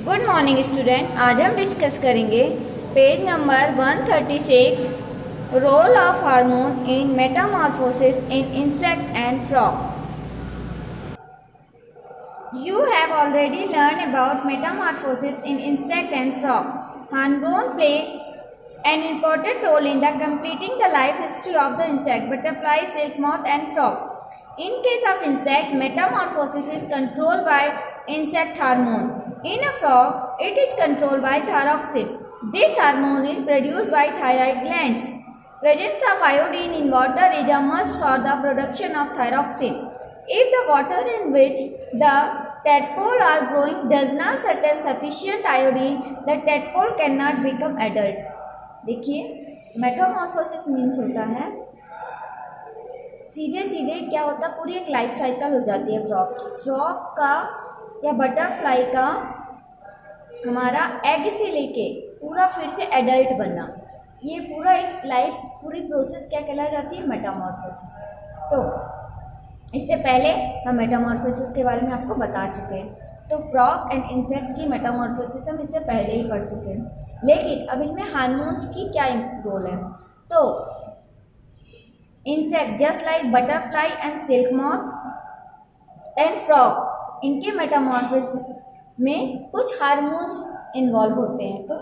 Good morning student. आज हम discuss करेंगे page number 136 role of hormone in metamorphosis in insect and frog. You have already learned about metamorphosis in insect and frog. Hormones play an important role in the completing the life history of the insect, butterfly, silk moth and frog. In case of insect, metamorphosis is controlled by insect hormone. In a frog, it is controlled by thyroxine. This hormone is produced by thyroid glands. Presence of iodine in water is a must for the production of thyroxine. If the water in which the tadpole are growing does not contain sufficient iodine, the tadpole cannot become adult. देखिए, Metamorphosis means होता है सीधे सीधे क्या होता है, पूरी एक लाइफ साइकिल हो जाती है फ्रॉग का या बटरफ्लाई का, हमारा एग से लेके पूरा फिर से एडल्ट बनना, ये पूरा एक लाइफ पूरी प्रोसेस क्या कहलाई जाती है, मेटामॉर्फोसिस। तो इससे पहले हम मेटामॉर्फोसिस के बारे में आपको बता चुके हैं। तो फ्रॉग एंड इंसेक्ट की मेटामॉर्फोसिस हम इससे पहले ही पढ़ चुके हैं, लेकिन अब इनमें हार्मोन्स की क्या रोल है। तो insect just like butterfly and silk moth and frog, इनके मेटामॉर्फोसिस में कुछ हार्मोन्स इन्वॉल्व होते हैं। तो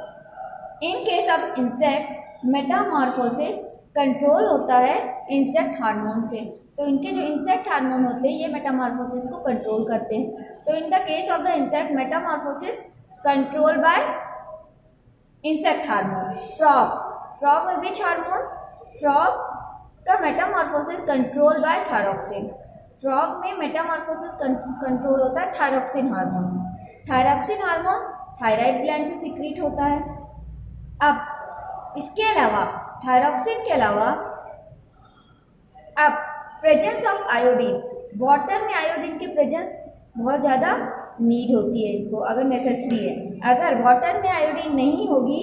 in case of insect Metamorphosis control होता है इंसेक्ट हार्मोन से। तो इनके जो इंसेक्ट हार्मोन होते हैं ये मेटामॉर्फोसिस को कंट्रोल करते हैं। तो in the case of the insect Metamorphosis control by insect hormone. Frog में विच हार्मोन, फ्रॉग का Metamorphosis control by thyroxine. Frog में मेटामॉर्फोसिस कंट्रोल होता है थायरॉक्सिन हार्मोन में। थायरॉक्सिन हार्मोन थायराइड ग्लैंड से सिक्रीट होता है। अब इसके अलावा थायरॉक्सिन के अलावा अब प्रेजेंस ऑफ आयोडीन, वाटर में आयोडीन की प्रेजेंस बहुत ज़्यादा नीड होती है इनको, अगर नेसेसरी है। अगर वाटर में आयोडीन नहीं होगी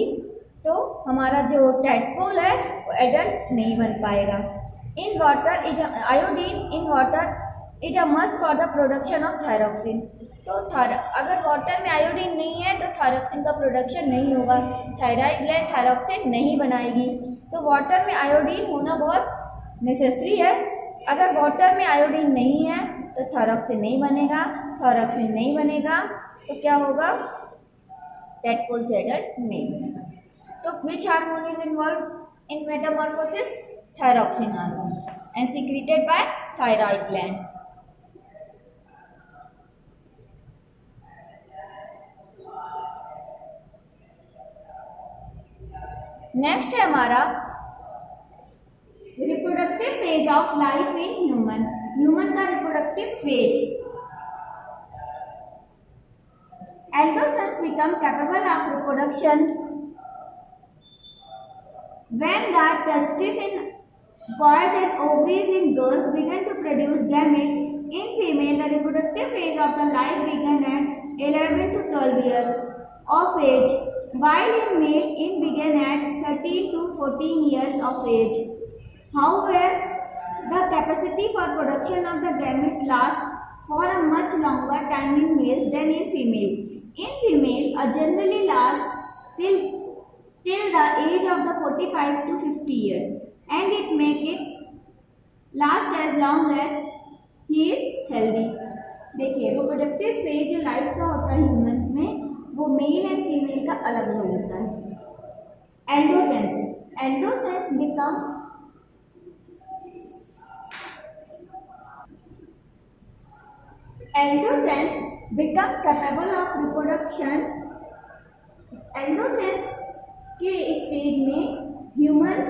तो हमारा जो टैडपोल है वो एडल्ट नहीं बन पाएगा। In water is iodine in water is a must for the production of thyroxine. तो अगर वाटर में आयोडीन नहीं है तो थायरॉक्सिन का प्रोडक्शन नहीं होगा, थायराइड ग्लैंड थायरॉक्सिन नहीं बनाएगी। तो वाटर में आयोडीन होना बहुत नेसेसरी है। अगर वाटर में आयोडीन नहीं है तो थायरॉक्सिन नहीं बनेगा, थायरॉक्सिन नहीं बनेगा तो क्या होगा, टैडपोल से एडल्ट नहीं बनेगा। तो which hormone is involve in metamorphosis, thyroxine hormone and secreted by thyroid gland. Next है हमारा reproductive phase of life in human का reproductive phase. Adolescence become capable of reproduction when the testis in boys and ovaries in girls begin to produce gamete. In female the reproductive phase of the life begin at 11 to 12 years of age, while in male it began at 13 to 14 years of age. However, the capacity for production of the gametes lasts for a much longer time in males than in female. In female, a generally lasts till the age of the 45 to 50 years, and it make it last as long as he is healthy. देखिए, reproductive phase जो life का होता है humans में, वो male and female का अलग अलग होता है। एंडोसेंस बिकम कैपेबल ऑफ रिप्रोडक्शन। एंडोसेंस के स्टेज में ह्यूमंस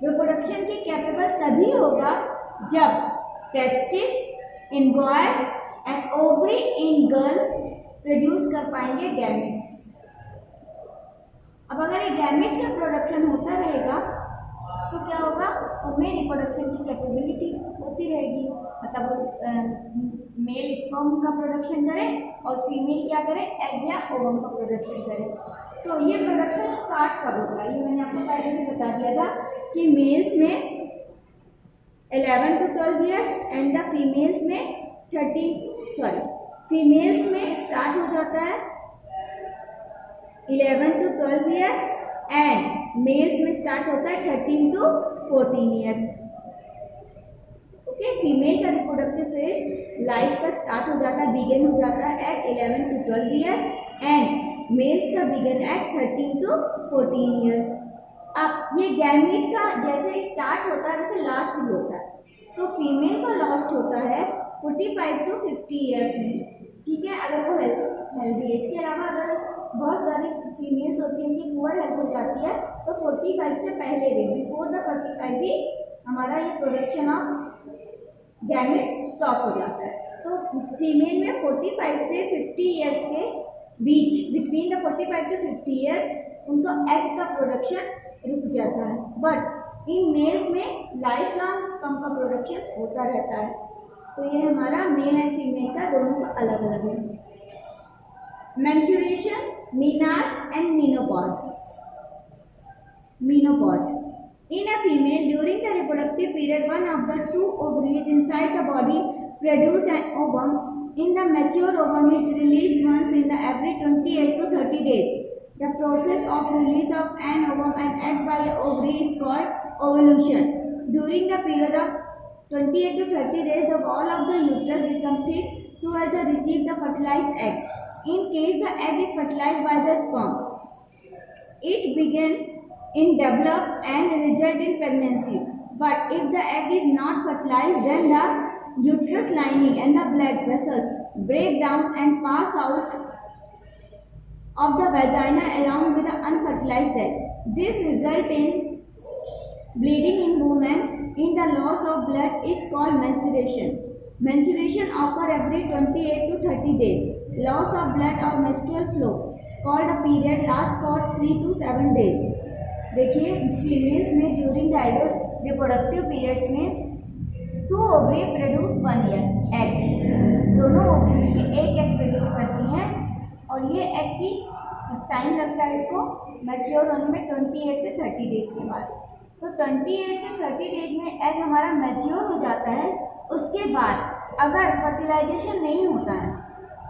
रिप्रोडक्शन के कैपेबल तभी होगा जब testis in boys and ovary in girls produce कर पाएंगे गैमेट्स। अब अगर ये गैमेट्स का प्रोडक्शन होता रहेगा तो क्या होगा, उनमें रिप्रोडक्शन की कैपेबिलिटी होती रहेगी। मतलब मेल स्पर्म का प्रोडक्शन करे और फीमेल क्या करे, एग या ओवम का प्रोडक्शन करे। तो ये प्रोडक्शन स्टार्ट कब होगा, ये मैंने आपको पहले भी बता दिया था कि मेल्स में 11 to 12 years and the females में फीमेल्स में स्टार्ट हो जाता है 11 to 12 ईयर एंड मेल्स में स्टार्ट होता है 13 to 14 ईयर्स। ओके, फीमेल का रिप्रोडक्टिव फेज लाइफ का स्टार्ट हो जाता है, बिगिन हो जाता है at 11 to 12 year and males का बिगिन एट 13 to 14 ईयर्स। अब ये गैमीट का जैसे स्टार्ट होता है वैसे लास्ट भी होता है, तो फीमेल का लास्ट होता है 45 to 50 ईयर्स में, ठीक है, अगर वो हेल्दी है। इसके अलावा अगर बहुत सारी फीमेल्स होती हैं उनकी पुअर हेल्थ हो जाती है तो 45 से पहले भी, बिफोर द 45 भी हमारा ये प्रोडक्शन ऑफ गैमेट्स स्टॉप हो जाता है। तो फीमेल में 45 से 50 ईयर्स के बीच, बिटवीन द 45 to 50 ईयर्स उनका एग का प्रोडक्शन रुक जाता है, बट इन मेल्स में लाइफ लॉन्ग स्पर्म का प्रोडक्शन होता रहता है। तो ये हमारा मेल एंड फीमेल का दोनों का अलग अलग है। Maturation, menarche and menopause. Menopause in a female during the reproductive period, one of the two ovaries inside the body produce an ovum. In the mature ovum is released once in the every 28 to 30 days. The process of release of an ovum and egg by a ovary is called ovulation. During the period of 28 to 30 days, the wall of the uterus becomes thick so as to receive the fertilized egg. In case the egg is fertilized by the sperm, it begins in develop and result in pregnancy. But if the egg is not fertilized, then the uterus lining and the blood vessels break down and pass out of the vagina along with the unfertilized egg. This result in bleeding in women. In the loss of blood is called menstruation. Menstruation occur every 28 to 30 days. Loss of blood or menstrual flow called a period lasts for 3 to 7 days. देखिए, females में during the reproductive periods में 2 ovary produce 1 egg, दोनों ovary मिलकर एक egg produce करती हैं और ये एग की टाइम लगता है इसको मैच्योर होने में 28 से 30 डेज के बाद। तो 28 से 30 डेज में एग हमारा मैच्योर हो जाता है। उसके बाद अगर फर्टिलाइजेशन नहीं होता है,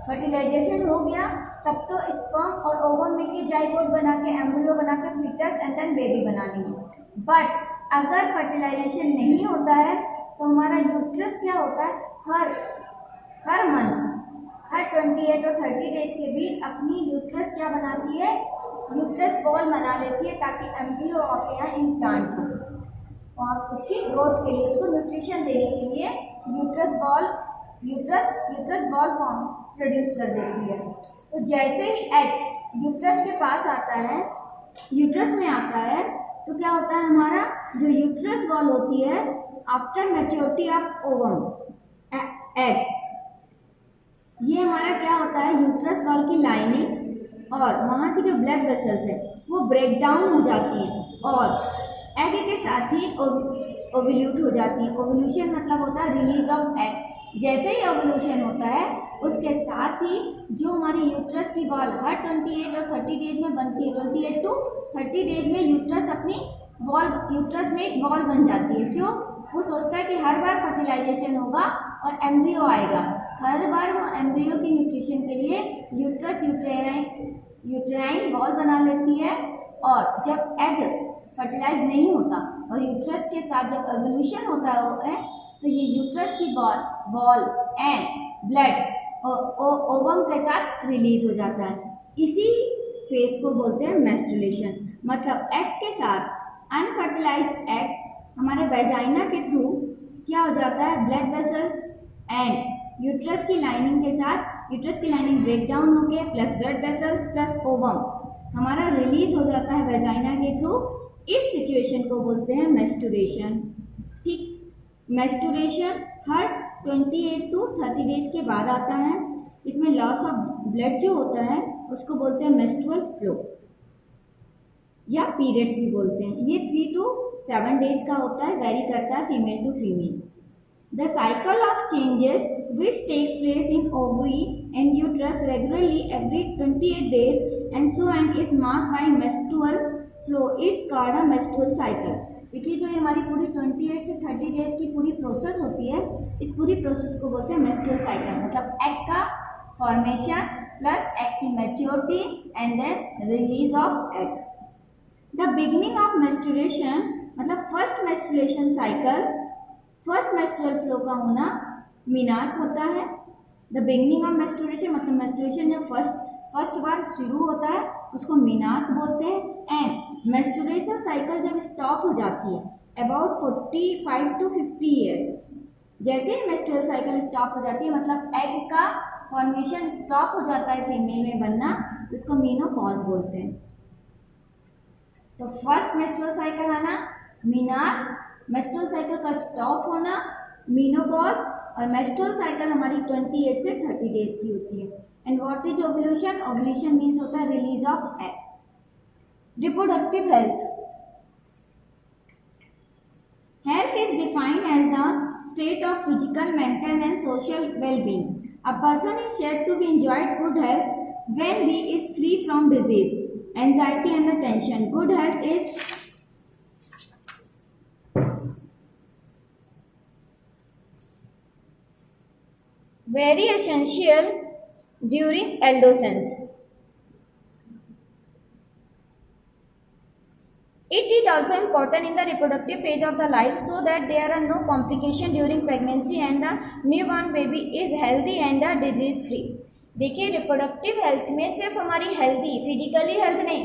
फर्टिलाइजेशन हो गया तब तो स्पर्म और ओवम मिलके जाइगोट बना के, एम्ब्रियो बना के फिटस एंड देन बेबी बना लेंगे। बट अगर फर्टिलाइजेशन नहीं होता है तो हमारा यूट्रस क्या होता है, हर मंथ, हर 28 और 30 डेज के बीच अपनी यूट्रस क्या बनाती है, यूट्रस बॉल बना लेती है ताकि एम्ब्रियो आके यहाँ इम्प्लांट हो और उसकी ग्रोथ के लिए, उसको न्यूट्रिशन देने के लिए यूट्रस बॉल फॉर्म प्रोड्यूस कर देती है। तो जैसे ही एग यूट्रस के पास आता है, यूट्रस में आता है, तो क्या होता है, हमारा जो यूट्रस वॉल होती है after maturity of ovum egg, ये हमारा क्या होता है, यूट्रस वॉल की लाइनिंग और वहाँ की जो ब्लड वेसल्स है वो ब्रेक डाउन हो जाती हैं और एग के साथ ही ओव्यूलेट हो जाती हैं। ओव्यूलेशन मतलब होता है रिलीज ऑफ एग। जैसे ही ओव्यूलेशन होता है उसके साथ ही जो हमारी यूट्रस की वॉल हर 28 और 30 डेज में बनती है, 28 टू 30 डेज में यूट्रस अपनी यूट्रस में एक वॉल बन जाती है। क्यों? वो सोचता है कि हर बार फर्टिलाइजेशन होगा और एम्ब्रियो आएगा, हर बार वो एम्ब्रियो की न्यूट्रिशन के लिए यूट्रस यूट्राइन वॉल बना लेती है। और जब एग फर्टिलाइज नहीं होता और यूट्रस के साथ जब एवोल्यूशन होता है तो ये यूट्रस की वॉल एंड ब्लड ओवम के साथ रिलीज हो जाता है। इसी फेज को बोलते हैं मेंस्ट्रुएशन। मतलब एग के साथ अनफर्टिलाइज्ड एग हमारे वेजाइना के थ्रू क्या हो जाता है, ब्लड वेसल्स एंड यूट्रस की लाइनिंग के साथ, यूट्रस की लाइनिंग ब्रेक डाउन होके plus blood vessels plus ovum हमारा रिलीज हो जाता है वेजाइना के थ्रू। इस सिचुएशन को बोलते हैं मेंस्ट्रुएशन। ठीक, मेंस्ट्रुएशन हर 28 टू 30 डेज के बाद आता है। इसमें लॉस ऑफ ब्लड जो होता है उसको बोलते हैं मेंस्ट्रुअल फ्लो या पीरियड्स भी बोलते हैं। ये 3 टू 7 डेज का होता है, वेरी करता है female to female. The cycle of changes which takes place in ovary and uterus regularly every 28 days and so and is marked by menstrual flow is called a menstrual cycle. देखिए, जो हमारी पूरी 28 से 30 days की पूरी process होती है, इस पूरी प्रोसेस को बोलते हैं मेंस्ट्रुअल साइकिल। मतलब एग का फॉर्मेशन, प्लस एग की maturity and then release of egg. The beginning of menstruation मतलब first menstruation cycle, first menstrual flow का होना मीनार्क होता है। द बिगिनिंग ऑफ मेंस्ट्रुएशन मतलब मेंस्ट्रुएशन जब फर्स्ट बार शुरू होता है उसको मीनार्क बोलते हैं। एंड मेंस्ट्रुएशन साइकिल जब स्टॉप हो जाती है अबाउट 45 to 50 ईयर्स, जैसे ही मेंस्ट्रुअल साइकिल स्टॉप हो जाती है मतलब एग का फॉर्मेशन स्टॉप हो जाता है फीमेल में बनना, तो उसको मेनोपॉज बोलते हैं। तो फर्स्ट मेंस्ट्रुअल साइकिल आना मीनार्क, मेंस्ट्रुअल साइकिल का स्टॉप होना मेनोपॉज, और मेंस्ट्रुअल साइकिल हमारी 28 से 30 डेज की होती है। And what is ovulation? Ovulation means होता है release of egg. Reproductive health, health is defined as the state of physical, mental and social well-being. A person is said to be enjoyed good health when he is free from disease, anxiety and the tension. Good health is very essential during adolescence. It is also important in the reproductive phase of the life so that there are no complications during pregnancy and the newborn baby is healthy and disease free. देखिए reproductive health में सिर्फ हमारी healthy physically health नहीं,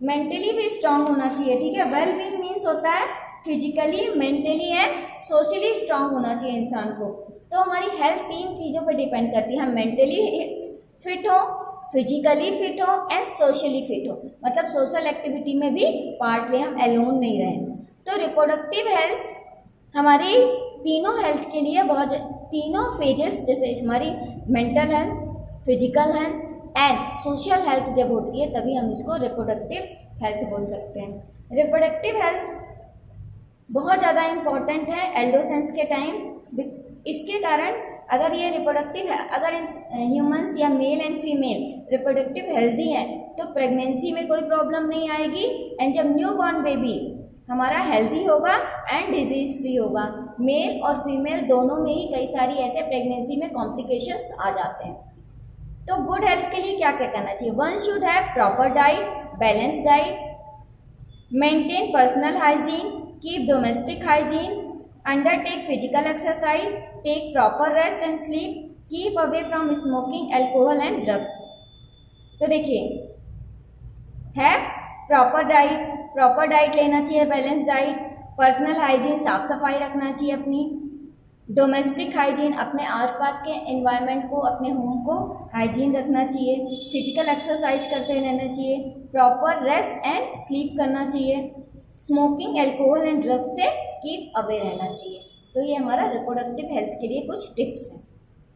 mentally भी strong होना चाहिए। ठीक है, वेल बीइंग मीन्स होता है physically, mentally and socially strong होना चाहिए इंसान को। तो हमारी हेल्थ 3 चीज़ों पर डिपेंड करती है, हम मेंटली फिट हो, फिजिकली फिट हो एंड सोशली फिट हो, मतलब सोशल एक्टिविटी में भी पार्ट ले, हम एलोन नहीं रहें। तो रिप्रोडक्टिव हेल्थ हमारी तीनों हेल्थ के लिए तीनों फेजेस, जैसे हमारी mental health, physical health and social health जब होती है तभी हम इसको रिप्रोडक्टिव हेल्थ बोल सकते हैं। रिप्रोडक्टिव हेल्थ बहुत ज़्यादा इम्पॉर्टेंट है एडोलेसेंस के टाइम। इसके कारण अगर ये रिप्रोडक्टिव है, अगर ह्यूमंस या male and female reproductive healthy है तो प्रेगनेंसी में कोई प्रॉब्लम नहीं आएगी। एंड जब न्यू बॉर्न बेबी हमारा हेल्दी होगा एंड डिजीज फ्री होगा, मेल और फीमेल दोनों में ही कई सारी ऐसे प्रेगनेंसी में कॉम्प्लिकेशंस आ जाते हैं। तो गुड हेल्थ के लिए क्या क्या करना चाहिए? One should have proper diet, balance diet, maintain personal hygiene, keep domestic hygiene, undertake physical exercise, take proper rest and sleep, keep away from smoking, alcohol and drugs. तो देखिए, हैव प्रॉपर डाइट लेना चाहिए, balance diet, personal hygiene साफ सफाई रखना चाहिए अपनी, domestic hygiene अपने आसपास के एनवायरनमेंट को, अपने होम को हाइजीन रखना चाहिए, फिजिकल एक्सरसाइज करते रहना चाहिए, प्रॉपर रेस्ट एंड स्लीप करना चाहिए, स्मोकिंग, एल्कोहल एंड ड्रग्स से कीप अवे रहना चाहिए। तो ये हमारा रिप्रोडक्टिव हेल्थ के लिए कुछ टिप्स हैं।